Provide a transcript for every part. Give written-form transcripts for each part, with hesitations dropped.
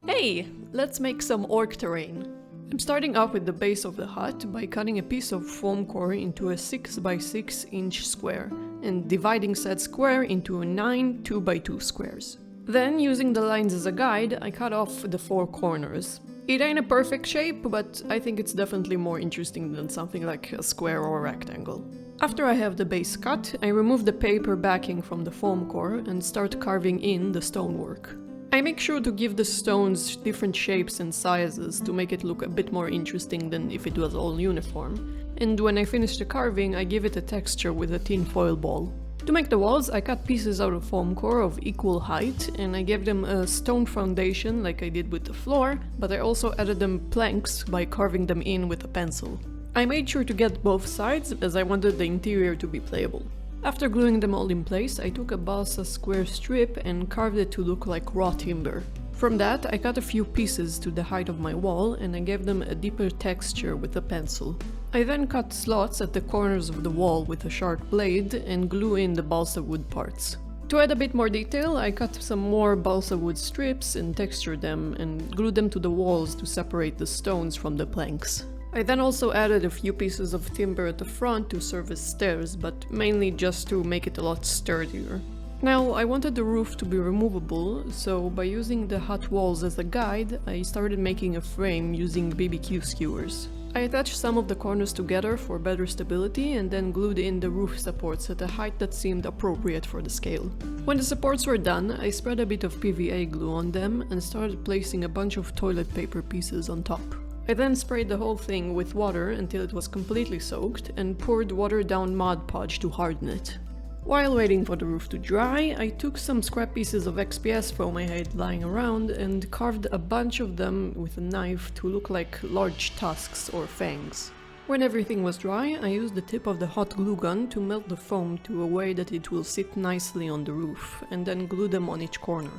Hey, let's make some orc terrain. I'm starting off with the base of the hut by cutting a piece of foam core into a 6 by 6 inch square and dividing said square into 9 2 by 2 squares. Then, using the lines as a guide, I cut off the 4 corners. It ain't a perfect shape, but I think it's definitely more interesting than something like a square or a rectangle. After I have the base cut, I remove the paper backing from the foam core and start carving in the stonework. I make sure to give the stones different shapes and sizes to make it look a bit more interesting than if it was all uniform. And when I finish the carving, I give it a texture with a tin foil ball. To make the walls, I cut pieces out of foam core of equal height, and I gave them a stone foundation like I did with the floor, but I also added them planks by carving them in with a pencil. I made sure to get both sides, as I wanted the interior to be playable. After gluing them all in place, I took a balsa square strip and carved it to look like raw timber. From that, I cut a few pieces to the height of my wall, and I gave them a deeper texture with a pencil. I then cut slots at the corners of the wall with a sharp blade and glue in the balsa wood parts. To add a bit more detail, I cut some more balsa wood strips and textured them and glued them to the walls to separate the stones from the planks. I then also added a few pieces of timber at the front to serve as stairs, but mainly just to make it a lot sturdier. Now, I wanted the roof to be removable, so by using the hut walls as a guide, I started making a frame using BBQ skewers. I attached some of the corners together for better stability and then glued in the roof supports at a height that seemed appropriate for the scale. When the supports were done, I spread a bit of PVA glue on them and started placing a bunch of toilet paper pieces on top. I then sprayed the whole thing with water until it was completely soaked and poured watered down Mod Podge to harden it. While waiting for the roof to dry, I took some scrap pieces of XPS foam I had lying around and carved a bunch of them with a knife to look like large tusks or fangs. When everything was dry, I used the tip of the hot glue gun to melt the foam to a way that it will sit nicely on the roof, and then glue them on each corner.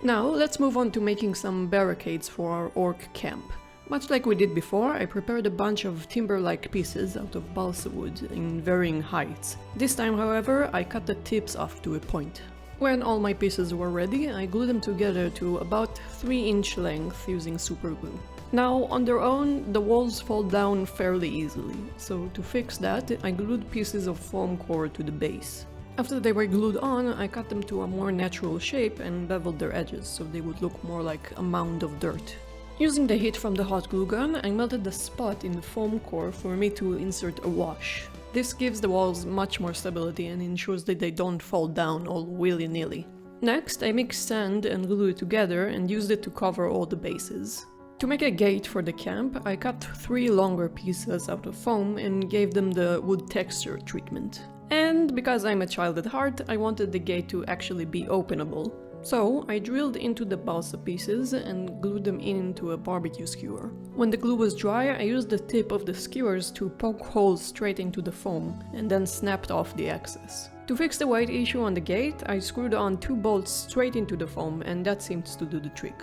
Now, let's move on to making some barricades for our orc camp. Much like we did before, I prepared a bunch of timber-like pieces out of balsa wood in varying heights. This time, however, I cut the tips off to a point. When all my pieces were ready, I glued them together to about 3-inch length using super glue. Now, on their own, the walls fall down fairly easily, so to fix that, I glued pieces of foam core to the base. After they were glued on, I cut them to a more natural shape and beveled their edges so they would look more like a mound of dirt. Using the heat from the hot glue gun, I melted the spot in the foam core for me to insert a wash. This gives the walls much more stability and ensures that they don't fall down all willy-nilly. Next, I mixed sand and glue it together and used it to cover all the bases. To make a gate for the camp, I cut 3 longer pieces out of foam and gave them the wood texture treatment. And because I'm a child at heart, I wanted the gate to actually be openable. So, I drilled into the balsa pieces and glued them into a barbecue skewer. When the glue was dry, I used the tip of the skewers to poke holes straight into the foam, and then snapped off the excess. To fix the weight issue on the gate, I screwed on 2 bolts straight into the foam, and that seems to do the trick.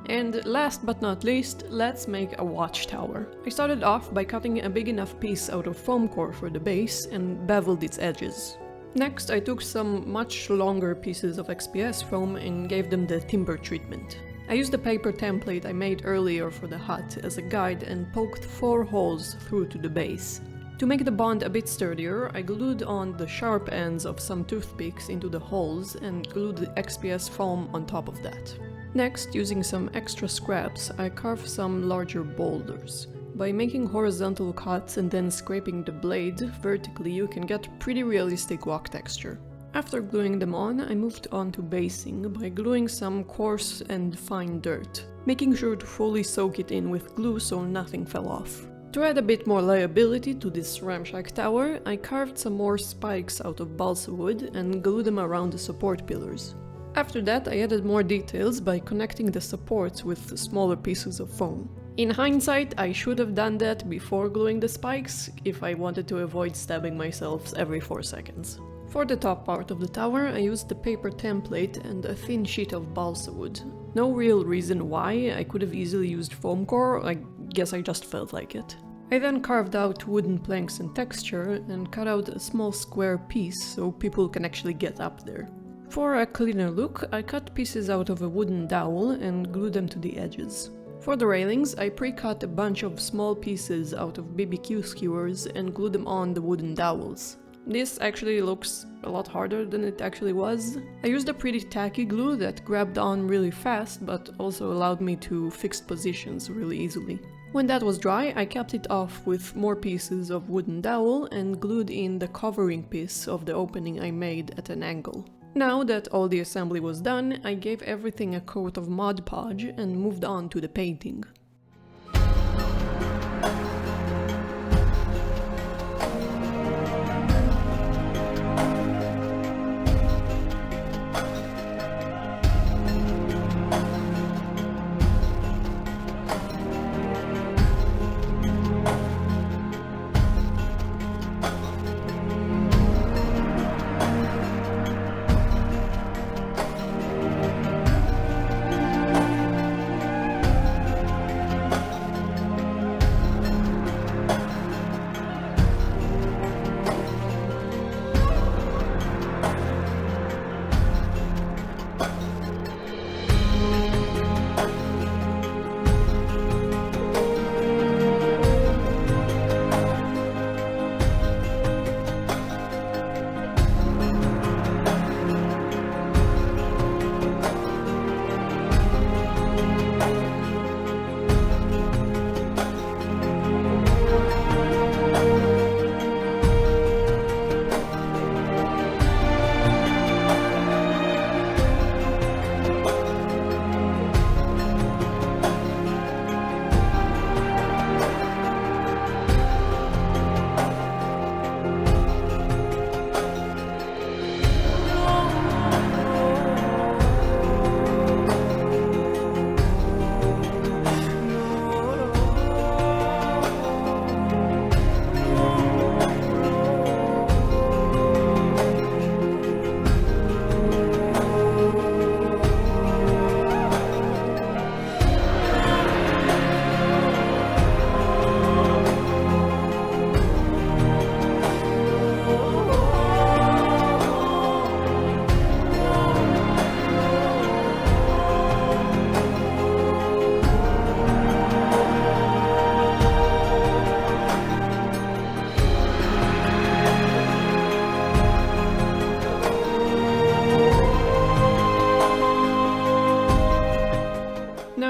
And last but not least, let's make a watchtower. I started off by cutting a big enough piece out of foam core for the base and beveled its edges. Next, I took some much longer pieces of XPS foam and gave them the timber treatment. I used the paper template I made earlier for the hut as a guide and poked 4 holes through to the base. To make the bond a bit sturdier, I glued on the sharp ends of some toothpicks into the holes and glued the XPS foam on top of that. Next, using some extra scraps, I carved some larger boulders. By making horizontal cuts and then scraping the blade vertically, you can get pretty realistic rock texture. After gluing them on, I moved on to basing by gluing some coarse and fine dirt, making sure to fully soak it in with glue so nothing fell off. To add a bit more liability to this ramshack tower, I carved some more spikes out of balsa wood and glued them around the support pillars. After that, I added more details by connecting the supports with smaller pieces of foam. In hindsight, I should have done that before gluing the spikes, if I wanted to avoid stabbing myself every 4 seconds. For the top part of the tower, I used the paper template and a thin sheet of balsa wood. No real reason why, I could have easily used foam core, I guess I just felt like it. I then carved out wooden planks and texture and cut out a small square piece so people can actually get up there. For a cleaner look, I cut pieces out of a wooden dowel and glued them to the edges. For the railings, I pre-cut a bunch of small pieces out of BBQ skewers and glued them on the wooden dowels. This actually looks a lot harder than it actually was. I used a pretty tacky glue that grabbed on really fast, but also allowed me to fix positions really easily. When that was dry, I capped it off with more pieces of wooden dowel and glued in the covering piece of the opening I made at an angle. Now that all the assembly was done, I gave everything a coat of Mod Podge and moved on to the painting.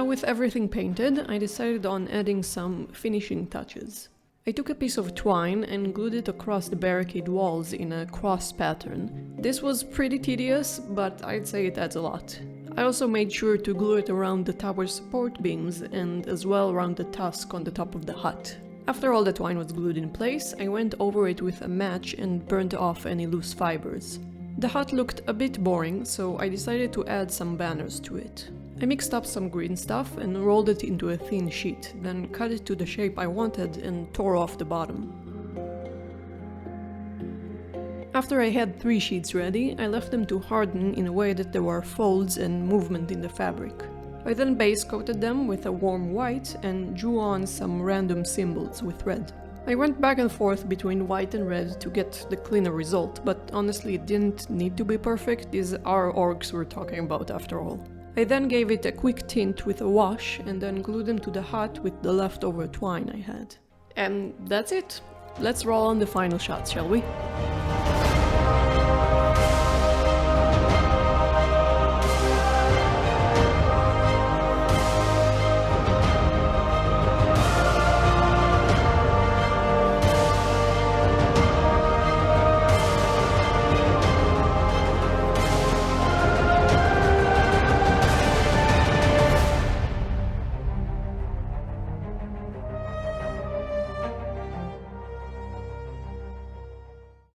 With everything painted, I decided on adding some finishing touches. I took a piece of twine and glued it across the barricade walls in a cross pattern. This was pretty tedious, but I'd say it adds a lot. I also made sure to glue it around the tower's support beams and as well around the tusk on the top of the hut. After all the twine was glued in place, I went over it with a match and burnt off any loose fibers. The hut looked a bit boring, so I decided to add some banners to it. I mixed up some green stuff and rolled it into a thin sheet, then cut it to the shape I wanted and tore off the bottom. After I had 3 sheets ready, I left them to harden in a way that there were folds and movement in the fabric. I then base coated them with a warm white and drew on some random symbols with red. I went back and forth between white and red to get the cleaner result, but honestly it didn't need to be perfect, these are orcs we're talking about after all. I then gave it a quick tint with a wash and then glued them to the hut with the leftover twine I had. And that's it! Let's roll on the final shots, shall we?